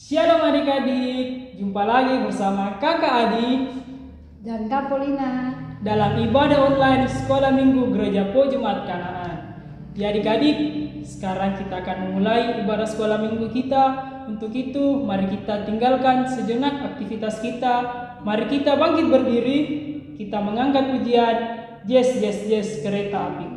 Shalom adik-adik, jumpa lagi bersama Kakak Adi dan Kak Polina dalam ibadah online Sekolah Minggu Gereja Pojumat Kanaan. Ya adik-adik, sekarang kita akan memulai ibadah Sekolah Minggu kita. Untuk itu, mari kita tinggalkan sejenak aktivitas kita. Mari kita bangkit berdiri, kita mengangkat pujian Yes, Yes, Yes, Kereta Api.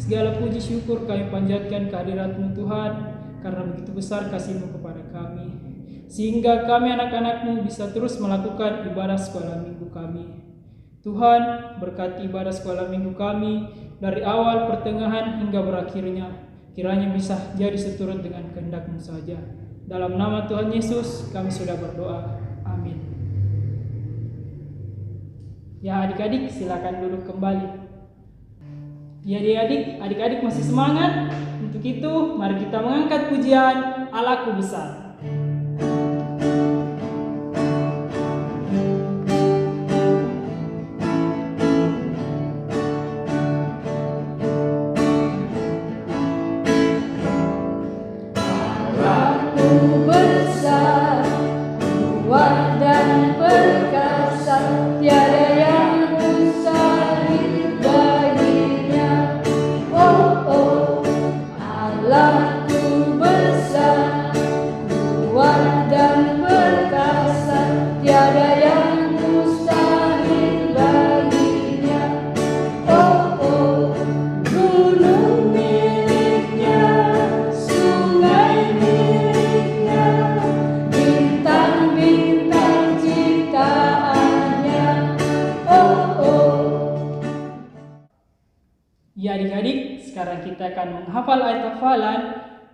Segala puji syukur kami panjatkan kehadirat-Mu Tuhan, karena begitu besar kasih-Mu kepada kami, sehingga kami anak-anak-Mu bisa terus melakukan ibadah sekolah minggu kami. Tuhan, berkati ibadah sekolah minggu kami dari awal, pertengahan, hingga berakhirnya. Kiranya bisa jadi seturut dengan kehendak-Mu saja. Dalam nama Tuhan Yesus kami sudah berdoa. Amin. Ya adik-adik, silakan duduk kembali. Ya adik-adik masih semangat? Untuk itu, mari kita mengangkat pujian Allahku besar. Allahku besar, kuat dan perkasa, tiada yang mustahil baginya. Oh, Allahku besar, kuat dan perkasa, tiada yang mustahil baginya. Oh, gunung miliknya, sungai miliknya, bintang-bintang ciptaannya. Ya adik-adik, sekarang kita akan menghafal ayat hafalan.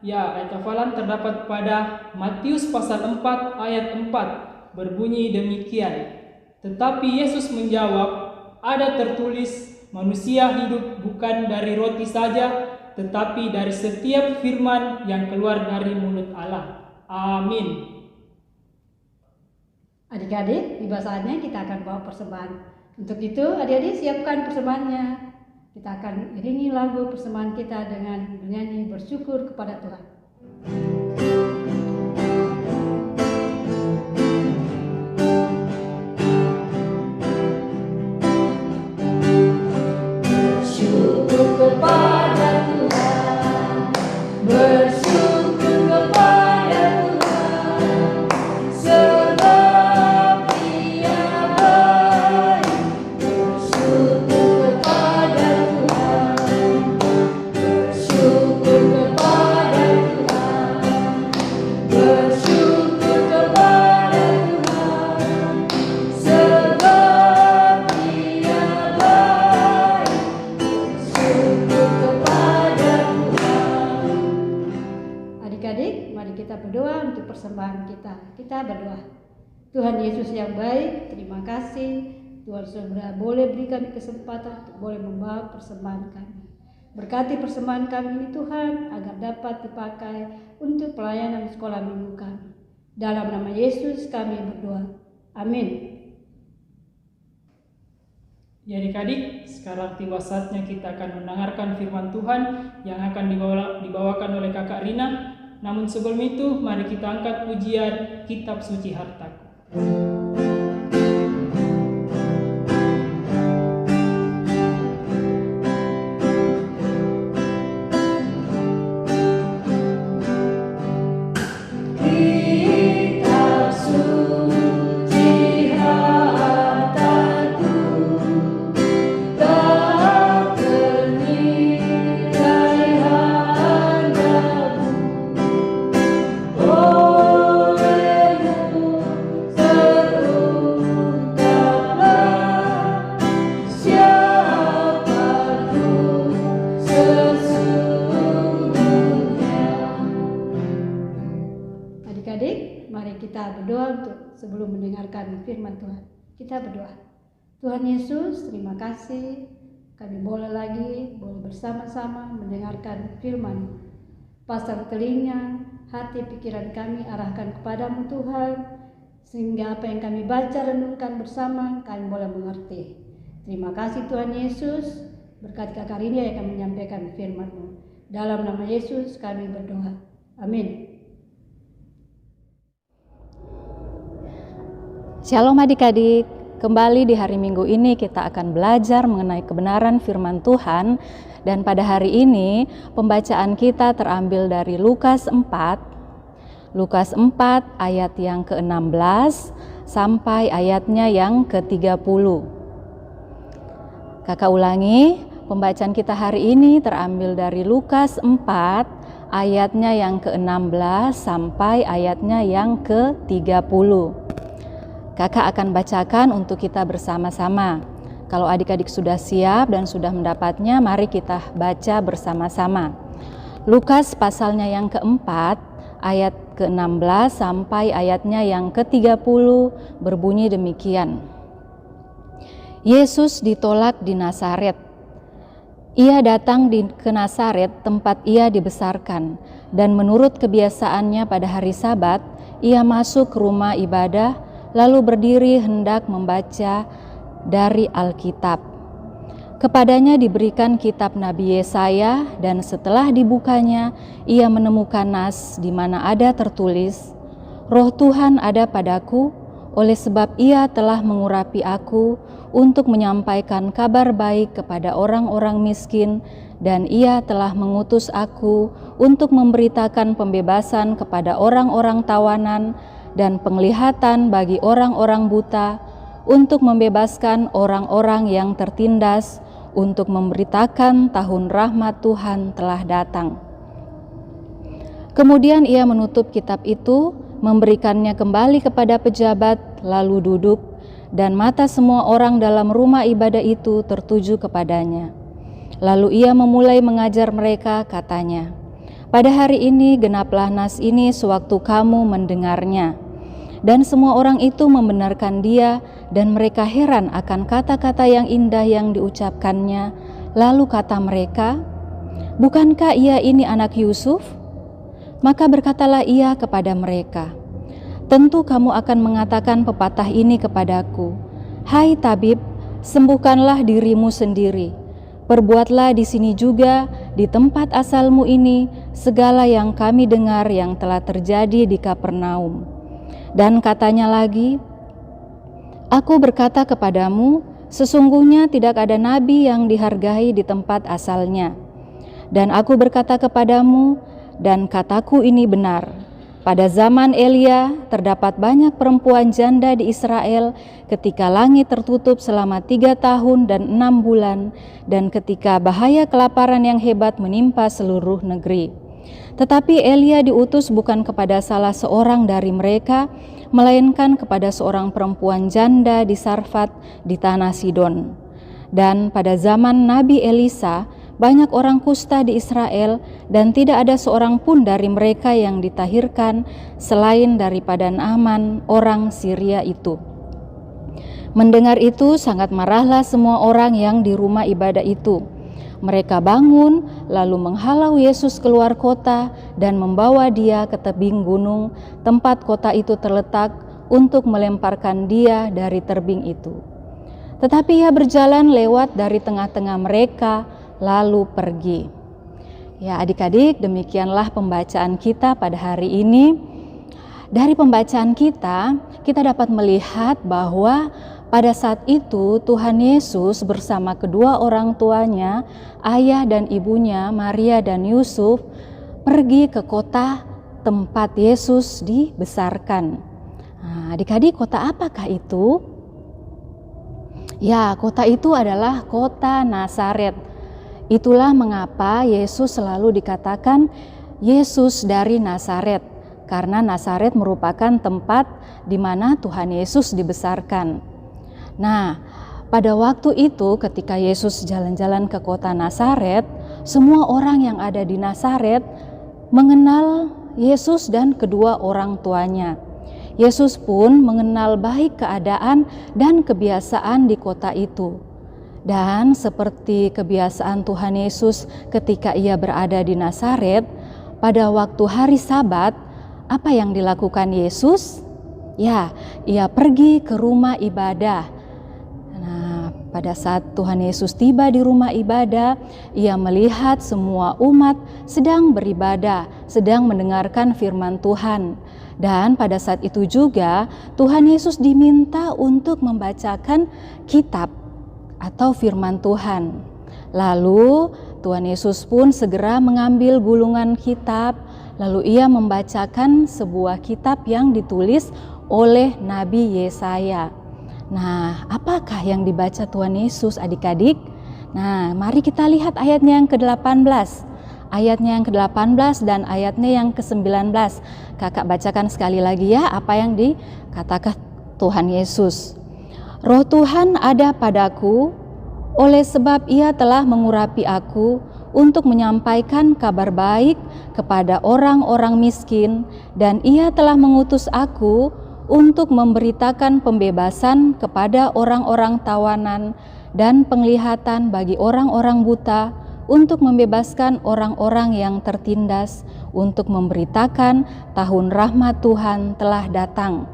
Ya, ayat hafalan terdapat pada Matius pasal 4 ayat 4, berbunyi demikian. Tetapi Yesus menjawab, ada tertulis, manusia hidup bukan dari roti saja, tetapi dari setiap firman yang keluar dari mulut Allah. Amin. Adik-adik, tiba saatnya kita akan bawa persembahan. Untuk itu, adik-adik siapkan persembahannya. Kita akan iringi lagu persembahan kita dengan bernyanyi bersyukur kepada Tuhan. Bersyukur kepada Tuhan, bersyukur kepada Tuhan, sebab Dia baik. Bersyukur kepada Tuhan, bersyukur kepada Tuhan. kita berdoa untuk persembahan kita. Kita berdoa. Tuhan Yesus yang baik, terima kasih Tuhan sudah boleh beri kami kesempatan untuk boleh membawa persembahan kami. Berkati persembahan kami ini Tuhan, agar dapat dipakai untuk pelayanan sekolah minggu kami. Dalam nama Yesus kami berdoa. Amin. Ya adik-adik, sekarang tiba saatnya kita akan mendengarkan firman Tuhan yang akan dibawakan oleh Kakak Rina. Namun sebelum itu, mari kita angkat pujian Kitab Suci Hartaku. Sebelum mendengarkan firman Tuhan, kita berdoa. Tuhan Yesus, terima kasih kami boleh bersama-sama mendengarkan firman. Pasang telinga, hati, pikiran kami arahkan kepadamu Tuhan, sehingga apa yang kami baca renungkan bersama kami boleh mengerti. Terima kasih Tuhan Yesus, berkat Kakak Rini yang akan menyampaikan firman-Mu. Dalam nama Yesus kami berdoa. Amin. Shalom adik-adik, kembali di hari Minggu ini kita akan belajar mengenai kebenaran firman Tuhan. Dan pada hari ini pembacaan kita terambil dari Lukas 4 ayat yang ke-16 sampai ayatnya yang ke-30. Kakak ulangi, pembacaan kita hari ini terambil dari Lukas 4 ayatnya yang ke-16 sampai ayatnya yang ke-30. Kakak akan bacakan untuk kita bersama-sama. Kalau adik-adik sudah siap dan sudah mendapatnya, mari kita baca bersama-sama. Lukas pasalnya yang keempat, ayat ke-16 sampai ayatnya yang ke-30 berbunyi demikian. Yesus ditolak di Nazaret. Ia datang ke Nazaret tempat ia dibesarkan, dan menurut kebiasaannya pada hari Sabat, ia masuk ke rumah ibadah lalu berdiri hendak membaca dari Alkitab. Kepadanya diberikan kitab Nabi Yesaya, dan setelah dibukanya, ia menemukan nas di mana ada tertulis, Roh Tuhan ada padaku, oleh sebab ia telah mengurapi aku untuk menyampaikan kabar baik kepada orang-orang miskin, dan ia telah mengutus aku untuk memberitakan pembebasan kepada orang-orang tawanan, dan penglihatan bagi orang-orang buta, untuk membebaskan orang-orang yang tertindas, untuk memberitakan tahun rahmat Tuhan telah datang. Kemudian ia menutup kitab itu, memberikannya kembali kepada pejabat, lalu duduk, dan mata semua orang dalam rumah ibadah itu tertuju kepadanya. Lalu ia memulai mengajar mereka, katanya, pada hari ini genaplah nas ini sewaktu kamu mendengarnya. Dan semua orang itu membenarkan dia, dan mereka heran akan kata-kata yang indah yang diucapkannya. Lalu kata mereka, bukankah ia ini anak Yusuf? Maka berkatalah ia kepada mereka, tentu kamu akan mengatakan pepatah ini kepadaku, hai tabib, sembuhkanlah dirimu sendiri. Perbuatlah di sini juga, di tempat asalmu ini, segala yang kami dengar yang telah terjadi di Kapernaum. Dan katanya lagi, aku berkata kepadamu, sesungguhnya tidak ada nabi yang dihargai di tempat asalnya. Dan aku berkata kepadamu, dan kataku ini benar, pada zaman Elia terdapat banyak perempuan janda di Israel ketika langit tertutup selama 3 tahun dan 6 bulan, dan ketika bahaya kelaparan yang hebat menimpa seluruh negeri. Tetapi Elia diutus bukan kepada salah seorang dari mereka, melainkan kepada seorang perempuan janda di Sarfat di tanah Sidon. Dan pada zaman Nabi Elisa, banyak orang kusta di Israel, dan tidak ada seorang pun dari mereka yang ditahirkan selain daripada Naaman orang Syria itu. Mendengar itu sangat marahlah semua orang yang di rumah ibadah itu. Mereka bangun lalu menghalau Yesus keluar kota dan membawa dia ke tebing gunung tempat kota itu terletak untuk melemparkan dia dari tebing itu. Tetapi ia berjalan lewat dari tengah-tengah mereka lalu pergi. Ya adik-adik, demikianlah pembacaan kita pada hari ini. Dari pembacaan kita dapat melihat bahwa pada saat itu Tuhan Yesus bersama kedua orang tuanya, ayah dan ibunya Maria dan Yusuf, pergi ke kota tempat Yesus dibesarkan. Nah, adik-adik, kota apakah itu? Ya, kota itu adalah kota Nazaret. Itulah mengapa Yesus selalu dikatakan Yesus dari Nazaret, karena Nazaret merupakan tempat di mana Tuhan Yesus dibesarkan. Nah, pada waktu itu ketika Yesus jalan-jalan ke kota Nazaret, semua orang yang ada di Nazaret mengenal Yesus dan kedua orang tuanya. Yesus pun mengenal baik keadaan dan kebiasaan di kota itu. Dan seperti kebiasaan Tuhan Yesus ketika ia berada di Nazaret, pada waktu hari Sabat, apa yang dilakukan Yesus? Ya, ia pergi ke rumah ibadah. Nah, pada saat Tuhan Yesus tiba di rumah ibadah, ia melihat semua umat sedang beribadah, sedang mendengarkan firman Tuhan. Dan pada saat itu juga Tuhan Yesus diminta untuk membacakan kitab atau firman Tuhan. Lalu Tuhan Yesus pun segera mengambil gulungan kitab, lalu ia membacakan sebuah kitab yang ditulis oleh Nabi Yesaya. Nah, apakah yang dibaca Tuhan Yesus adik-adik? Nah, mari kita lihat ayatnya yang ke-18. Ayatnya yang ke-18 dan ayatnya yang ke-19. Kakak bacakan sekali lagi ya apa yang dikatakan Tuhan Yesus. Roh Tuhan ada padaku, oleh sebab ia telah mengurapi aku untuk menyampaikan kabar baik kepada orang-orang miskin, dan ia telah mengutus aku untuk memberitakan pembebasan kepada orang-orang tawanan dan penglihatan bagi orang-orang buta, untuk membebaskan orang-orang yang tertindas, untuk memberitakan tahun rahmat Tuhan telah datang.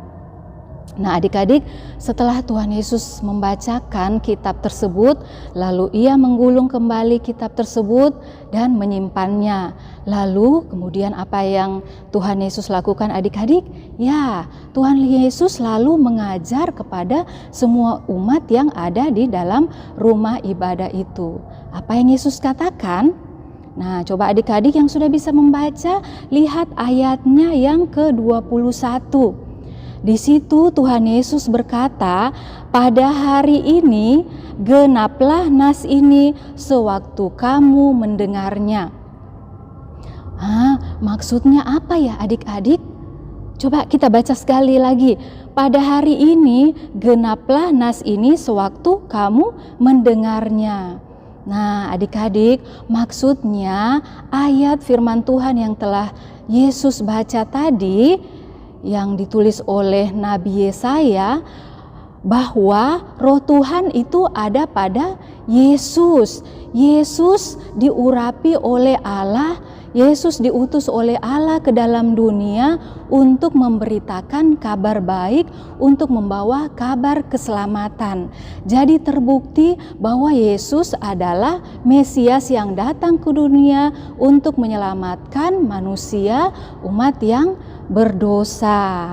Nah adik-adik, setelah Tuhan Yesus membacakan kitab tersebut, lalu ia menggulung kembali kitab tersebut dan menyimpannya. Lalu kemudian apa yang Tuhan Yesus lakukan adik-adik? Ya, Tuhan Yesus lalu mengajar kepada semua umat yang ada di dalam rumah ibadah itu. Apa yang Yesus katakan? Nah, coba adik-adik yang sudah bisa membaca, lihat ayatnya yang ke-21. Di situ Tuhan Yesus berkata, pada hari ini genaplah nas ini sewaktu kamu mendengarnya. Maksudnya apa ya adik-adik? Coba kita baca sekali lagi. Pada hari ini genaplah nas ini sewaktu kamu mendengarnya. Nah adik-adik, maksudnya ayat firman Tuhan yang telah Yesus baca tadi, yang ditulis oleh Nabi Yesaya, bahwa roh Tuhan itu ada pada Yesus. Yesus diurapi oleh Allah, Yesus diutus oleh Allah ke dalam dunia untuk memberitakan kabar baik, untuk membawa kabar keselamatan. Jadi terbukti bahwa Yesus adalah Mesias yang datang ke dunia untuk menyelamatkan manusia, umat yang berdosa.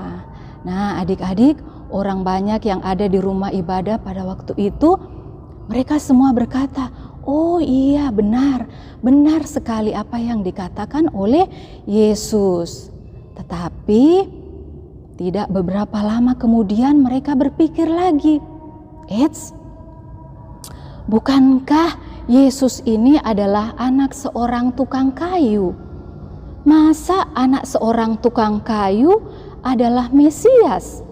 Nah adik-adik, orang banyak yang ada di rumah ibadah pada waktu itu, mereka semua berkata, oh iya benar sekali apa yang dikatakan oleh Yesus. Tetapi tidak beberapa lama kemudian mereka berpikir lagi, bukankah Yesus ini adalah anak seorang tukang kayu? Masa anak seorang tukang kayu adalah Mesias?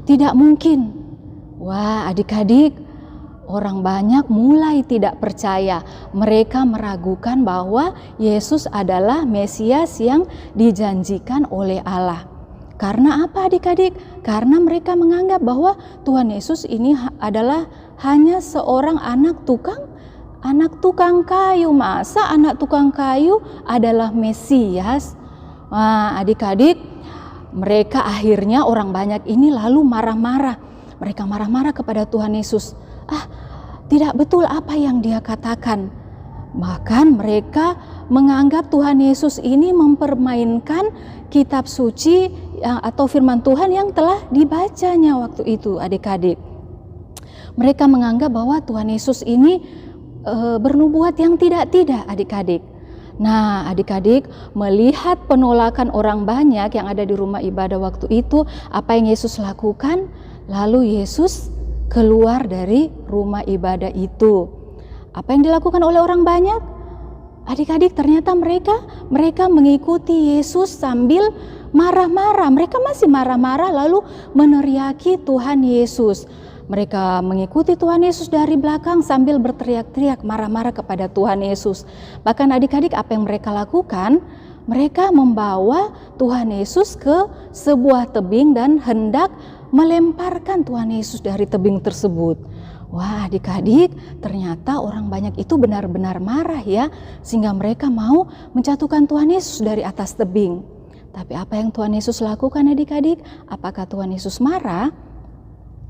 Tidak mungkin. Wah adik-adik, orang banyak mulai tidak percaya. Mereka meragukan bahwa Yesus adalah Mesias yang dijanjikan oleh Allah. Karena apa adik-adik? Karena mereka menganggap bahwa Tuhan Yesus ini adalah hanya seorang anak tukang kayu. Masa anak tukang kayu adalah Mesias? Nah, adik-adik, mereka akhirnya orang banyak ini lalu marah-marah. Mereka marah-marah kepada Tuhan Yesus. Tidak betul apa yang dia katakan. Bahkan mereka menganggap Tuhan Yesus ini mempermainkan kitab suci atau firman Tuhan yang telah dibacanya waktu itu, adik-adik. Mereka menganggap bahwa Tuhan Yesus ini bernubuat yang tidak-tidak, adik-adik. Nah, adik-adik, melihat penolakan orang banyak yang ada di rumah ibadah waktu itu, apa yang Yesus lakukan? Lalu Yesus keluar dari rumah ibadah itu. Apa yang dilakukan oleh orang banyak? Adik-adik, ternyata mereka mengikuti Yesus sambil marah-marah. Mereka masih marah-marah lalu meneriaki Tuhan Yesus. Mereka mengikuti Tuhan Yesus dari belakang sambil berteriak-teriak marah-marah kepada Tuhan Yesus. Bahkan adik-adik, apa yang mereka lakukan? Mereka membawa Tuhan Yesus ke sebuah tebing dan hendak melemparkan Tuhan Yesus dari tebing tersebut. Wah, adik-adik, ternyata orang banyak itu benar-benar marah ya, sehingga mereka mau menjatuhkan Tuhan Yesus dari atas tebing. Tapi apa yang Tuhan Yesus lakukan, adik-adik? Apakah Tuhan Yesus marah?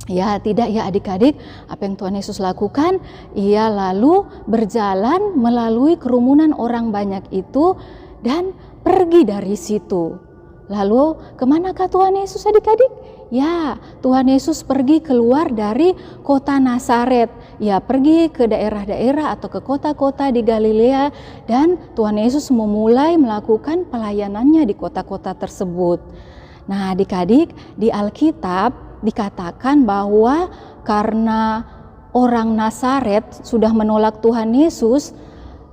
Ya, tidak ya adik-adik. Apa yang Tuhan Yesus lakukan? Ia lalu berjalan melalui kerumunan orang banyak itu dan pergi dari situ. Lalu kemanakah Tuhan Yesus, adik-adik? Ya, Tuhan Yesus pergi keluar dari kota Nazaret. Ya, pergi ke daerah-daerah atau ke kota-kota di Galilea, dan Tuhan Yesus memulai melakukan pelayanannya di kota-kota tersebut. Nah, adik-adik, di Alkitab dikatakan bahwa karena orang Nazaret sudah menolak Tuhan Yesus,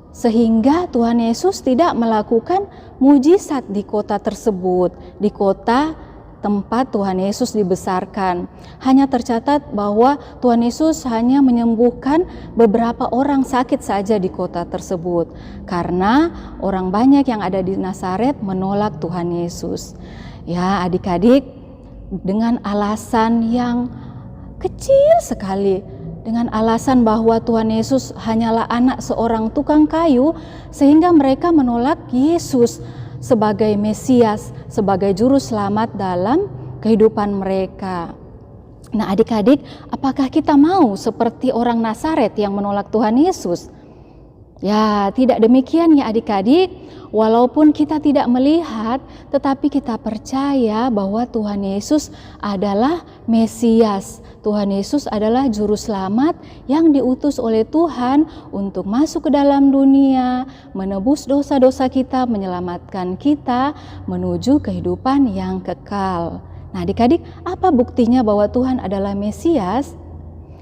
sehingga Tuhan Yesus tidak melakukan mujizat di kota tersebut, di kota tempat Tuhan Yesus dibesarkan. Hanya tercatat bahwa Tuhan Yesus hanya menyembuhkan beberapa orang sakit saja di kota tersebut, karena orang banyak yang ada di Nazaret menolak Tuhan Yesus. Ya, adik-adik, dengan alasan yang kecil sekali, dengan alasan bahwa Tuhan Yesus hanyalah anak seorang tukang kayu, sehingga mereka menolak Yesus sebagai Mesias, sebagai juru selamat dalam kehidupan mereka. Nah, adik-adik, apakah kita mau seperti orang Nazaret yang menolak Tuhan Yesus? Ya, tidak demikian ya adik-adik. Walaupun kita tidak melihat, tetapi kita percaya bahwa Tuhan Yesus adalah Mesias. Tuhan Yesus adalah juru selamat yang diutus oleh Tuhan untuk masuk ke dalam dunia, menebus dosa-dosa kita, menyelamatkan kita menuju kehidupan yang kekal. Nah, adik-adik, apa buktinya bahwa Tuhan adalah Mesias?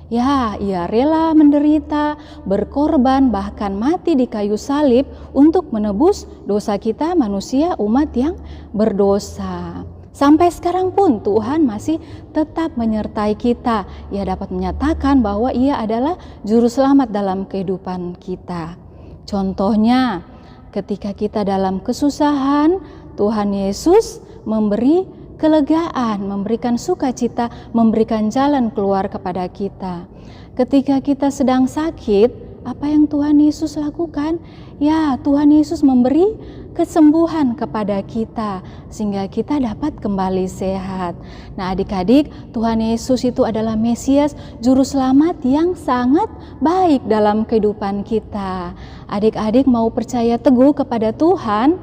Ya, ia rela menderita, berkorban, bahkan mati di kayu salib untuk menebus dosa kita, manusia, umat yang berdosa. Sampai sekarang pun Tuhan masih tetap menyertai kita. Ia dapat menyatakan bahwa ia adalah juru selamat dalam kehidupan kita. Contohnya, ketika kita dalam kesusahan, Tuhan Yesus memberi kelegaan, memberikan sukacita, memberikan jalan keluar kepada kita. Ketika kita sedang sakit, apa yang Tuhan Yesus lakukan? Ya, Tuhan Yesus memberi kesembuhan kepada kita sehingga kita dapat kembali sehat. Nah, adik-adik, Tuhan Yesus itu adalah Mesias, juru selamat yang sangat baik dalam kehidupan kita. Adik-adik mau percaya teguh kepada Tuhan,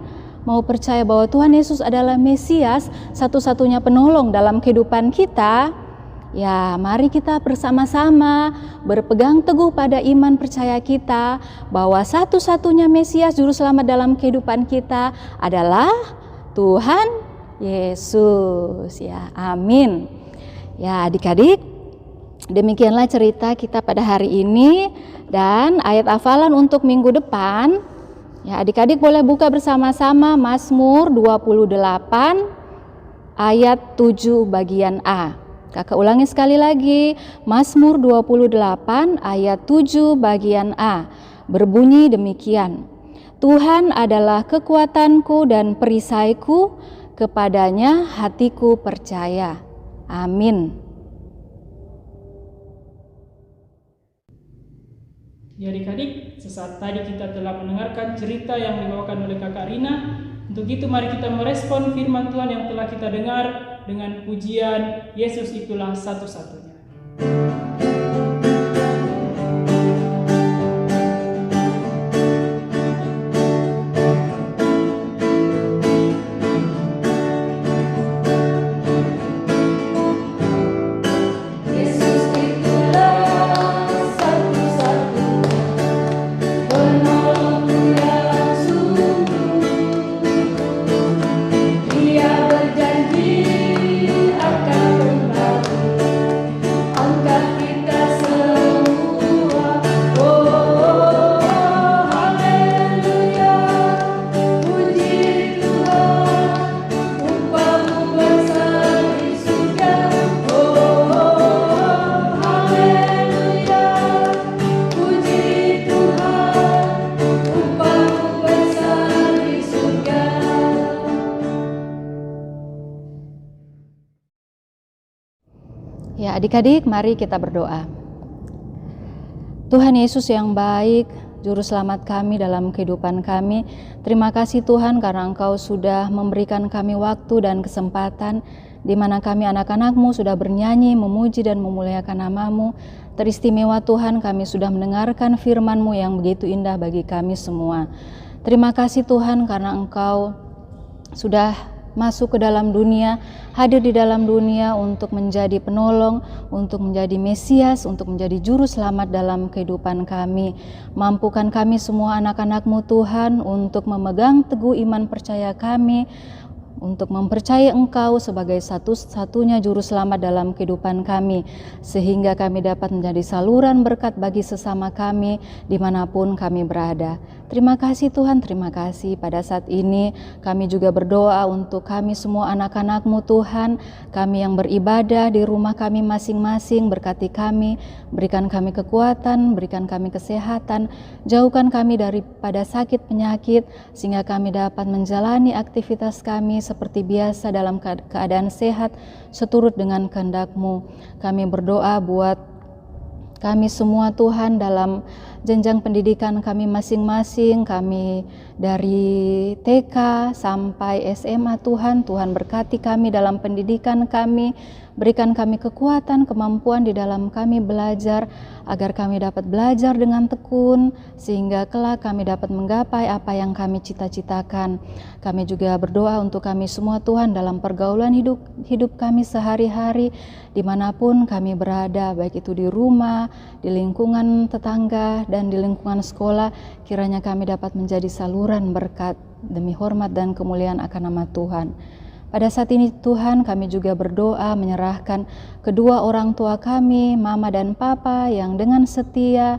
mau percaya bahwa Tuhan Yesus adalah Mesias, satu-satunya penolong dalam kehidupan kita, ya mari kita bersama-sama berpegang teguh pada iman percaya kita bahwa satu-satunya Mesias juru selamat dalam kehidupan kita adalah Tuhan Yesus. Ya, amin. Ya, adik-adik, demikianlah cerita kita pada hari ini, dan ayat hafalan untuk minggu depan. Ya, adik-adik boleh buka bersama-sama Mazmur 28 ayat 7 bagian A. Kakak ulangi sekali lagi, Mazmur 28 ayat 7 bagian A, berbunyi demikian. Tuhan adalah kekuatanku dan perisaiku, kepadanya hatiku percaya. Amin. Ya adik-adik, sesaat tadi kita telah mendengarkan cerita yang dibawakan oleh Kakak Rina. Untuk itu mari kita merespon firman Tuhan yang telah kita dengar dengan pujian Yesus itulah satu-satunya. Ya, adik-adik, mari kita berdoa. Tuhan Yesus yang baik, Juru Selamat kami dalam kehidupan kami, terima kasih Tuhan karena Engkau sudah memberikan kami waktu dan kesempatan di mana kami anak-anak-Mu sudah bernyanyi, memuji dan memuliakan nama-Mu. Teristimewa Tuhan, kami sudah mendengarkan firman-Mu yang begitu indah bagi kami semua. Terima kasih Tuhan karena Engkau sudah masuk ke dalam dunia, hadir di dalam dunia untuk menjadi penolong, untuk menjadi Mesias, untuk menjadi juru selamat dalam kehidupan kami. Mampukan kami semua anak-anak-Mu Tuhan untuk memegang teguh iman percaya kami, untuk mempercayai Engkau sebagai satu-satunya juru selamat dalam kehidupan kami, sehingga kami dapat menjadi saluran berkat bagi sesama kami dimanapun kami berada. Terima kasih Tuhan, terima kasih. Pada saat ini kami juga berdoa untuk kami semua anak-anak-Mu Tuhan, kami yang beribadah di rumah kami masing-masing, berkati kami, berikan kami kekuatan, berikan kami kesehatan, jauhkan kami daripada sakit penyakit, sehingga kami dapat menjalani aktivitas kami seperti biasa dalam keadaan sehat, seturut dengan kehendak-Mu. Kami berdoa buat kami semua Tuhan dalam jenjang pendidikan kami masing-masing, kami dari TK sampai SMA Tuhan, Tuhan berkati kami dalam pendidikan kami, berikan kami kekuatan, kemampuan di dalam kami belajar, agar kami dapat belajar dengan tekun, sehingga kelak kami dapat menggapai apa yang kami cita-citakan. Kami juga berdoa untuk kami semua Tuhan dalam pergaulan hidup kami sehari-hari, dimanapun kami berada, baik itu di rumah, di lingkungan tetangga, dan di lingkungan sekolah, kiranya kami dapat menjadi saluran berkat demi hormat dan kemuliaan akan nama Tuhan. Pada saat ini Tuhan, kami juga berdoa menyerahkan kedua orang tua kami, Mama dan Papa, yang dengan setia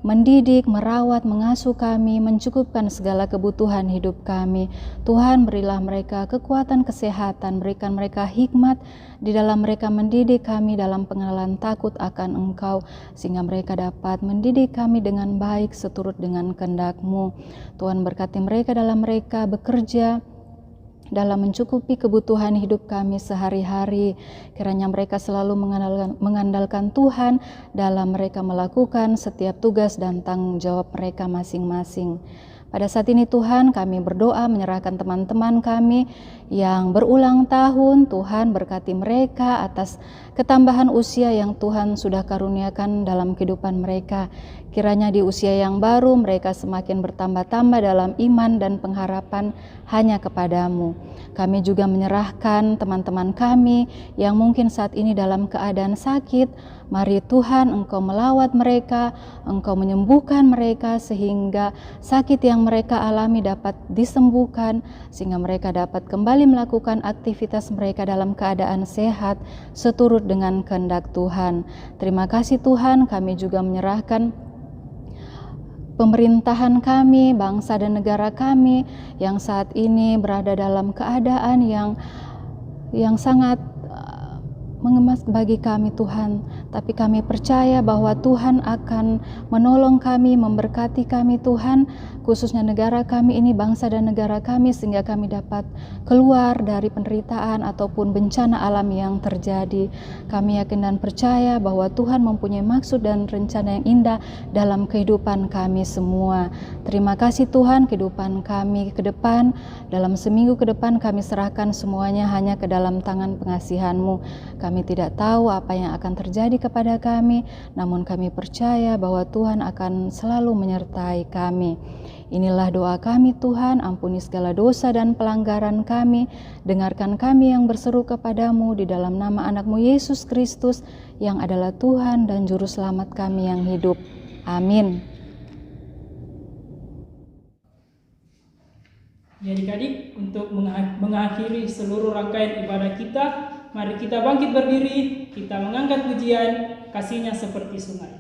mendidik, merawat, mengasuh kami, mencukupkan segala kebutuhan hidup kami. Tuhan, berilah mereka kekuatan kesehatan, berikan mereka hikmat di dalam mereka mendidik kami dalam pengenalan takut akan Engkau, sehingga mereka dapat mendidik kami dengan baik seturut dengan kehendak-Mu. Tuhan, berkati mereka dalam mereka bekerja, dalam mencukupi kebutuhan hidup kami sehari-hari. Kiranya mereka selalu mengandalkan Tuhan dalam mereka melakukan setiap tugas dan tanggung jawab mereka masing-masing. Pada saat ini Tuhan, kami berdoa menyerahkan teman-teman kami yang berulang tahun. Tuhan, berkati mereka atas ketambahan usia yang Tuhan sudah karuniakan dalam kehidupan mereka. Kiranya di usia yang baru mereka semakin bertambah-tambah dalam iman dan pengharapan hanya kepadamu. Kami juga menyerahkan teman-teman kami yang mungkin saat ini dalam keadaan sakit. Mari Tuhan, Engkau melawat mereka, Engkau menyembuhkan mereka, sehingga sakit yang mereka alami dapat disembuhkan, sehingga mereka dapat kembali melakukan aktivitas mereka dalam keadaan sehat seturut dengan kehendak Tuhan. Terima kasih Tuhan, kami juga menyerahkan pemerintahan kami, bangsa dan negara kami yang saat ini berada dalam keadaan yang sangat mengemas bagi kami Tuhan, tapi kami percaya bahwa Tuhan akan menolong kami, memberkati kami Tuhan, khususnya negara kami ini, bangsa dan negara kami, sehingga kami dapat keluar dari penderitaan ataupun bencana alam yang terjadi. Kami yakin dan percaya bahwa Tuhan mempunyai maksud dan rencana yang indah dalam kehidupan kami semua. Terima kasih Tuhan, kehidupan kami ke depan, dalam seminggu ke depan kami serahkan semuanya hanya ke dalam tangan pengasihan-Mu. Kami tidak tahu apa yang akan terjadi kepada kami, namun kami percaya bahwa Tuhan akan selalu menyertai kami. Inilah doa kami Tuhan, ampuni segala dosa dan pelanggaran kami, dengarkan kami yang berseru kepadamu di dalam nama anak-Mu Yesus Kristus yang adalah Tuhan dan Juru Selamat kami yang hidup. Amin. Ya adik-adik, untuk mengakhiri seluruh rangkaian ibadah kita, mari kita bangkit berdiri, kita mengangkat pujian, kasihnya seperti sungai.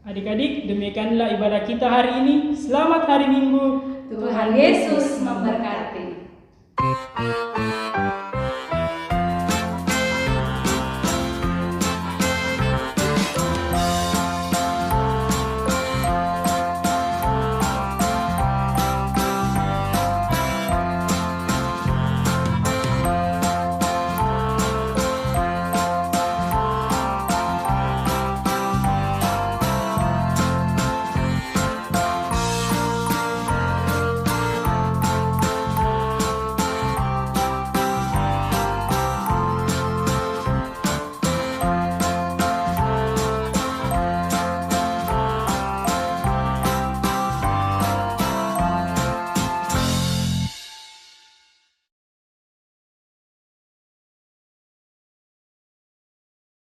Adik-adik, demikianlah ibadah kita hari ini. Selamat hari Minggu. Tuhan Yesus memberkati.